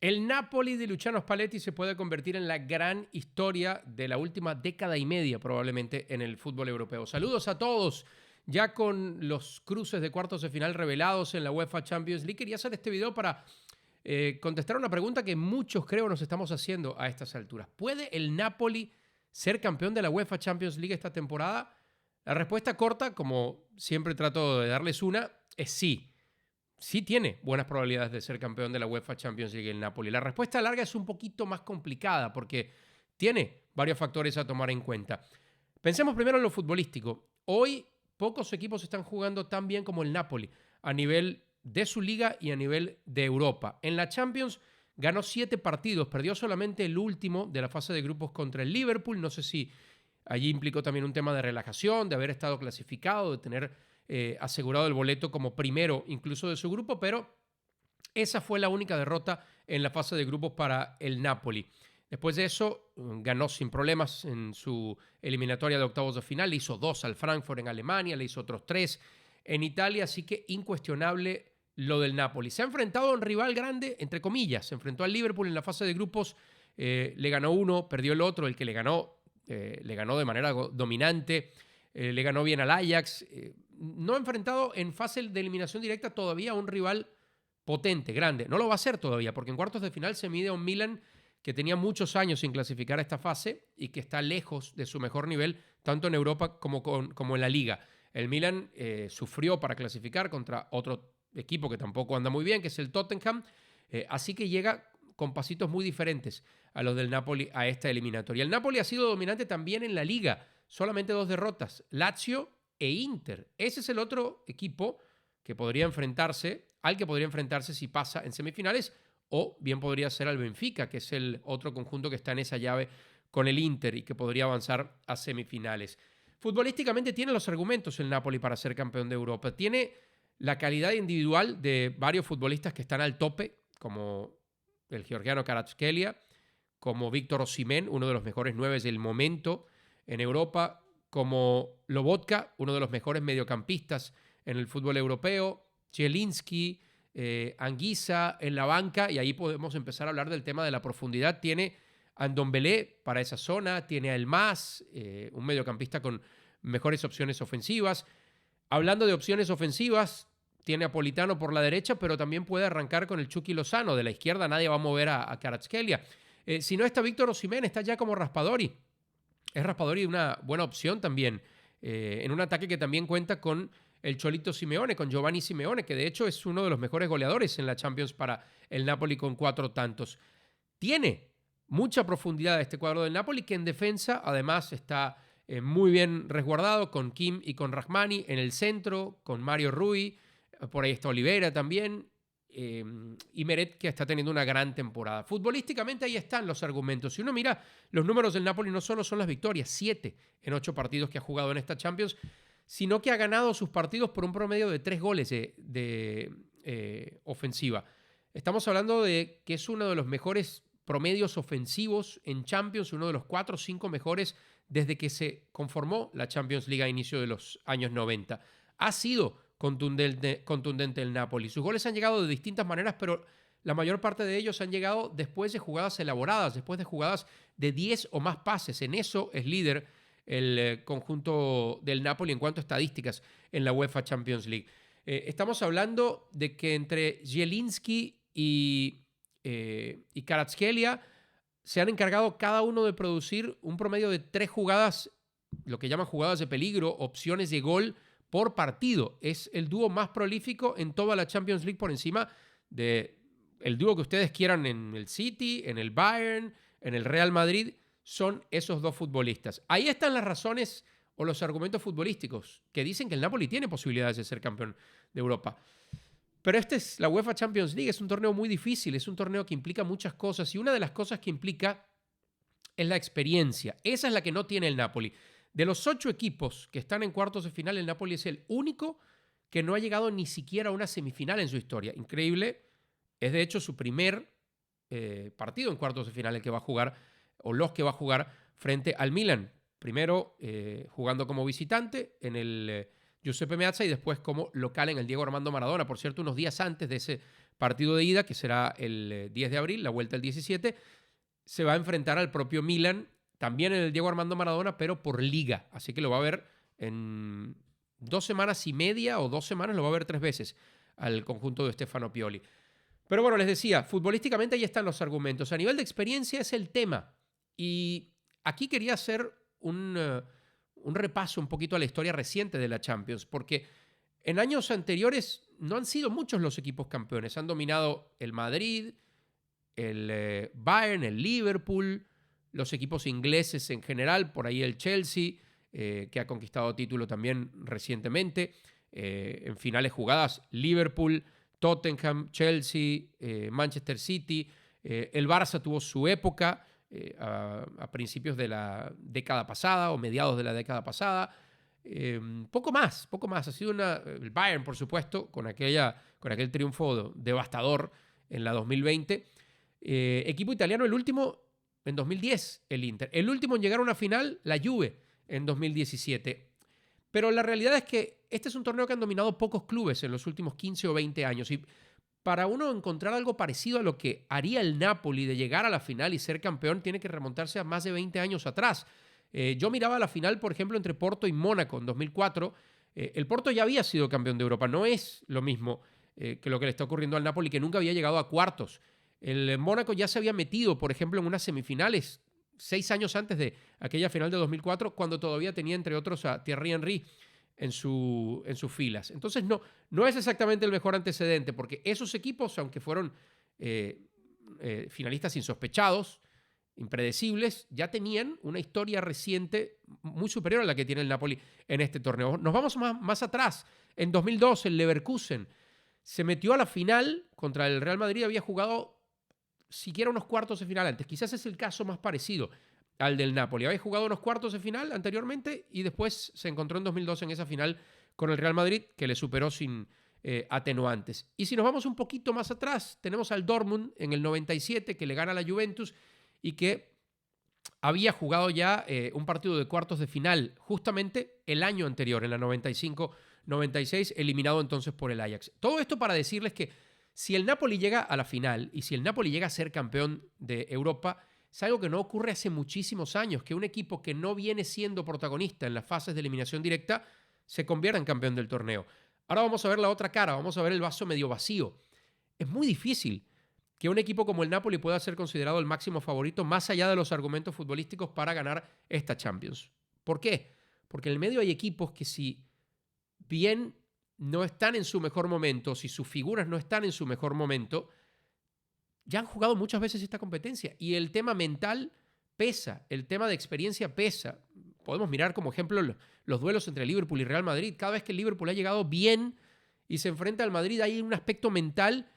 El Napoli de Luciano Spalletti se puede convertir en la gran historia de la última década y media probablemente en el fútbol europeo. Saludos a todos. Ya con los cruces de cuartos de final revelados en la UEFA Champions League, quería hacer este video para contestar una pregunta que muchos creo nos estamos haciendo a estas alturas. ¿Puede el Napoli ser campeón de la UEFA Champions League esta temporada? La respuesta corta, como siempre trato de darles una, es sí. Sí tiene buenas probabilidades de ser campeón de la UEFA Champions League el Napoli. La respuesta larga es un poquito más complicada porque tiene varios factores a tomar en cuenta. Pensemos primero en lo futbolístico. Hoy pocos equipos están jugando tan bien como el Napoli a nivel de su liga y a nivel de Europa. En la Champions ganó 7 partidos, perdió solamente el último de la fase de grupos contra el Liverpool. No sé si allí implicó también un tema de relajación, de haber estado clasificado, de tener asegurado el boleto como primero incluso de su grupo, pero esa fue la única derrota en la fase de grupos para el Napoli. Después de eso, ganó sin problemas en su eliminatoria de octavos de final, le hizo 2 al Frankfurt en Alemania, le hizo otros 3 en Italia, así que incuestionable lo del Napoli. Se ha enfrentado a un rival grande, entre comillas, se enfrentó al Liverpool en la fase de grupos, le ganó uno, perdió el otro, el que le ganó de manera dominante, le ganó bien al Ajax. No ha enfrentado en fase de eliminación directa todavía a un rival potente, grande. No lo va a hacer todavía, porque en cuartos de final se mide a un Milan que tenía muchos años sin clasificar a esta fase y que está lejos de su mejor nivel, tanto en Europa como en la Liga. El Milan sufrió para clasificar contra otro equipo que tampoco anda muy bien, que es el Tottenham, así que llega con pasitos muy diferentes a los del Napoli a esta eliminatoria. El Napoli ha sido dominante también en la Liga, solamente 2 derrotas, Lazio e Inter. Ese es el otro equipo que podría enfrentarse, al que podría enfrentarse si pasa en semifinales, o bien podría ser al Benfica, que es el otro conjunto que está en esa llave con el Inter y que podría avanzar a semifinales. Futbolísticamente tiene los argumentos el Napoli para ser campeón de Europa. Tiene la calidad individual de varios futbolistas que están al tope, como el georgiano Kvaratskhelia, como Víctor Osimhen, uno de los mejores 9 del momento en Europa, como Lobotka, uno de los mejores mediocampistas en el fútbol europeo, Zielinski, Anguissa en la banca, y ahí podemos empezar a hablar del tema de la profundidad. Tiene a Ndombele para esa zona, tiene a Elmas, un mediocampista con mejores opciones ofensivas. Hablando de opciones ofensivas, tiene a Politano por la derecha, pero también puede arrancar con el Chucky Lozano. De la izquierda nadie va a mover a Kvaratskhelia. Si no está Víctor Osimhen, está ya como Raspadori. Es Raspadori una buena opción también, en un ataque que también cuenta con el Cholito Simeone, con Giovanni Simeone, que de hecho es uno de los mejores goleadores en la Champions para el Napoli con 4 tantos. Tiene mucha profundidad este cuadro del Napoli, que en defensa además está muy bien resguardado con Kim y con Rahmani en el centro, con Mario Rui, por ahí está Olivera también, y Meret, que está teniendo una gran temporada. Futbolísticamente ahí están los argumentos. Si uno mira los números del Napoli, no solo son las victorias, 7 en 8 partidos que ha jugado en esta Champions, sino que ha ganado sus partidos por un promedio de 3 goles de ofensiva. Estamos hablando de que es uno de los mejores promedios ofensivos en Champions, uno de los 4 o 5 mejores desde que se conformó la Champions League a inicio de los años 90. Ha sido contundente el Napoli. Sus goles han llegado de distintas maneras, pero la mayor parte de ellos han llegado después de jugadas elaboradas, después de jugadas de 10 o más pases. En eso es líder el conjunto del Napoli en cuanto a estadísticas en la UEFA Champions League. Estamos hablando de que entre Zielinski y Kvaratskhelia se han encargado cada uno de producir un promedio de 3 jugadas, lo que llaman jugadas de peligro, opciones de gol por partido. Es el dúo más prolífico en toda la Champions League, por encima de el dúo que ustedes quieran en el City, en el Bayern, en el Real Madrid. Son esos 2 futbolistas. Ahí están las razones o los argumentos futbolísticos que dicen que el Napoli tiene posibilidades de ser campeón de Europa. Pero esta es la UEFA Champions League, es un torneo muy difícil, es un torneo que implica muchas cosas, y una de las cosas que implica es la experiencia. Esa es la que no tiene el Napoli. De los 8 equipos que están en cuartos de final, el Napoli es el único que no ha llegado ni siquiera a una semifinal en su historia. Increíble. Es de hecho su primer partido en cuartos de final el que va a jugar, o los que va a jugar frente al Milan. Primero jugando como visitante en el Giuseppe Meazza y después como local en el Diego Armando Maradona. Por cierto, unos días antes de ese partido de ida, que será el 10 de abril, la vuelta el 17, se va a enfrentar al propio Milan, también en el Diego Armando Maradona, pero por liga. Así que lo va a ver en 2 semanas y media o 2 semanas, lo va a ver 3 veces al conjunto de Stefano Pioli. Pero bueno, les decía, futbolísticamente ahí están los argumentos. A nivel de experiencia es el tema. Y aquí quería hacer un repaso un poquito a la historia reciente de la Champions, porque en años anteriores no han sido muchos los equipos campeones. Han dominado el Madrid, el Bayern, el Liverpool, los equipos ingleses en general, por ahí el Chelsea, que ha conquistado título también recientemente. En finales jugadas, Liverpool, Tottenham, Chelsea, Manchester City. El Barça tuvo su época a principios de la década pasada o mediados de la década pasada. Poco más. Ha sido el Bayern, por supuesto, con aquel triunfo devastador en la 2020. Equipo italiano, el último en 2010, el Inter. El último en llegar a una final, la Juve, en 2017. Pero la realidad es que este es un torneo que han dominado pocos clubes en los últimos 15 o 20 años. Y para uno encontrar algo parecido a lo que haría el Napoli de llegar a la final y ser campeón, tiene que remontarse a más de 20 años atrás. Yo miraba la final, por ejemplo, entre Porto y Mónaco en 2004. El Porto ya había sido campeón de Europa. No es lo mismo que lo que le está ocurriendo al Napoli, que nunca había llegado a cuartos. El Mónaco ya se había metido, por ejemplo, en unas semifinales 6 años antes de aquella final de 2004, cuando todavía tenía, entre otros, a Thierry Henry en sus filas. Entonces, no es exactamente el mejor antecedente, porque esos equipos, aunque fueron finalistas insospechados, impredecibles, ya tenían una historia reciente muy superior a la que tiene el Napoli en este torneo. Nos vamos más atrás. En 2002, el Leverkusen se metió a la final contra el Real Madrid, había jugado siquiera unos cuartos de final antes. Quizás es el caso más parecido al del Napoli. Había jugado unos cuartos de final anteriormente y después se encontró en 2002 en esa final con el Real Madrid, que le superó sin atenuantes. Y si nos vamos un poquito más atrás, tenemos al Dortmund en el 97, que le gana a la Juventus y que había jugado ya un partido de cuartos de final justamente el año anterior, en la 95-96, eliminado entonces por el Ajax. Todo esto para decirles que si el Napoli llega a la final y si el Napoli llega a ser campeón de Europa, es algo que no ocurre hace muchísimos años, que un equipo que no viene siendo protagonista en las fases de eliminación directa se convierta en campeón del torneo. Ahora vamos a ver la otra cara, vamos a ver el vaso medio vacío. Es muy difícil que un equipo como el Napoli pueda ser considerado el máximo favorito más allá de los argumentos futbolísticos para ganar esta Champions. ¿Por qué? Porque en el medio hay equipos que si bien no están en su mejor momento, si sus figuras no están en su mejor momento, ya han jugado muchas veces esta competencia. Y el tema mental pesa, el tema de experiencia pesa. Podemos mirar como ejemplo los duelos entre Liverpool y Real Madrid. Cada vez que el Liverpool ha llegado bien y se enfrenta al Madrid, hay un aspecto mental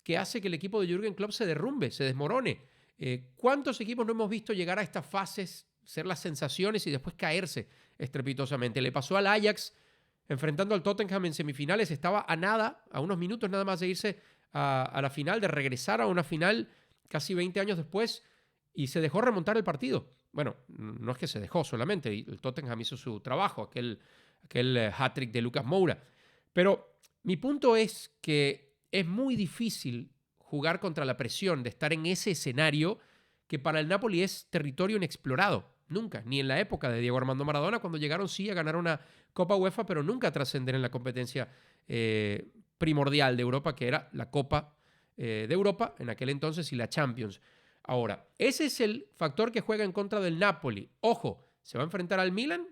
que hace que el equipo de Jürgen Klopp se derrumbe, se desmorone. ¿Cuántos equipos no hemos visto llegar a estas fases, ser las sensaciones y después caerse estrepitosamente? Le pasó al Ajax enfrentando al Tottenham en semifinales, estaba a unos minutos nada más de irse a la final, de regresar a una final casi 20 años después, y se dejó remontar el partido. Bueno, no es que se dejó solamente, el Tottenham hizo su trabajo, aquel hat-trick de Lucas Moura. Pero mi punto es que es muy difícil jugar contra la presión de estar en ese escenario que para el Napoli es territorio inexplorado. Nunca, ni en la época de Diego Armando Maradona, cuando llegaron sí a ganar una Copa UEFA, pero nunca a trascender en la competencia primordial de Europa, que era la Copa de Europa en aquel entonces y la Champions. Ahora, ese es el factor que juega en contra del Napoli. Ojo, se va a enfrentar al Milan,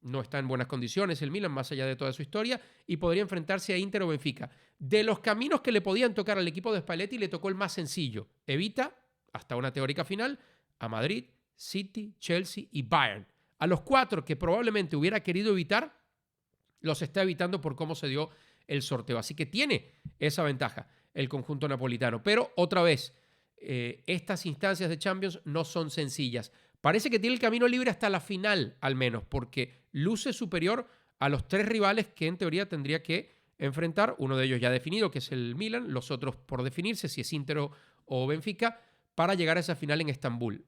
no está en buenas condiciones el Milan, más allá de toda su historia, y podría enfrentarse a Inter o Benfica. De los caminos que le podían tocar al equipo de Spalletti, le tocó el más sencillo. Evita, hasta una teórica final, a Madrid, City, Chelsea y Bayern. A los 4 que probablemente hubiera querido evitar, los está evitando por cómo se dio el sorteo. Así que tiene esa ventaja el conjunto napolitano. Pero otra vez, estas instancias de Champions no son sencillas. Parece que tiene el camino libre hasta la final, al menos, porque luce superior a los 3 rivales que en teoría tendría que enfrentar. Uno de ellos ya definido, que es el Milan, los otros por definirse, si es Inter o Benfica, para llegar a esa final en Estambul.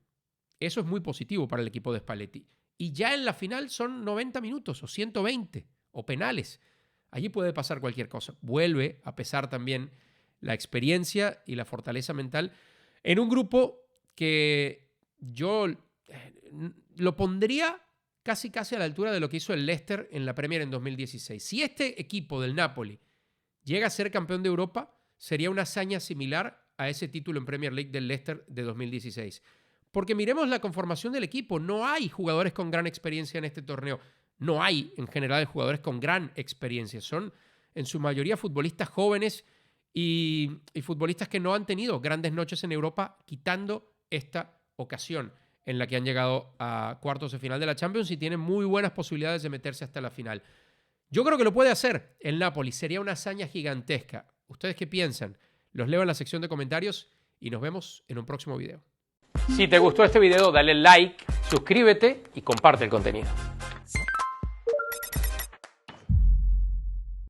Eso es muy positivo para el equipo de Spalletti. Y ya en la final son 90 minutos o 120 o penales. Allí puede pasar cualquier cosa. Vuelve a pesar también la experiencia y la fortaleza mental en un grupo que yo lo pondría casi a la altura de lo que hizo el Leicester en la Premier en 2016. Si este equipo del Napoli llega a ser campeón de Europa, sería una hazaña similar a ese título en Premier League del Leicester de 2016. Porque miremos la conformación del equipo. No hay jugadores con gran experiencia en este torneo. No hay, en general, jugadores con gran experiencia. Son, en su mayoría, futbolistas jóvenes y futbolistas que no han tenido grandes noches en Europa, quitando esta ocasión en la que han llegado a cuartos de final de la Champions y tienen muy buenas posibilidades de meterse hasta la final. Yo creo que lo puede hacer el Napoli. Sería una hazaña gigantesca. ¿Ustedes qué piensan? Los leo en la sección de comentarios y nos vemos en un próximo video. Si te gustó este video, dale like, suscríbete y comparte el contenido.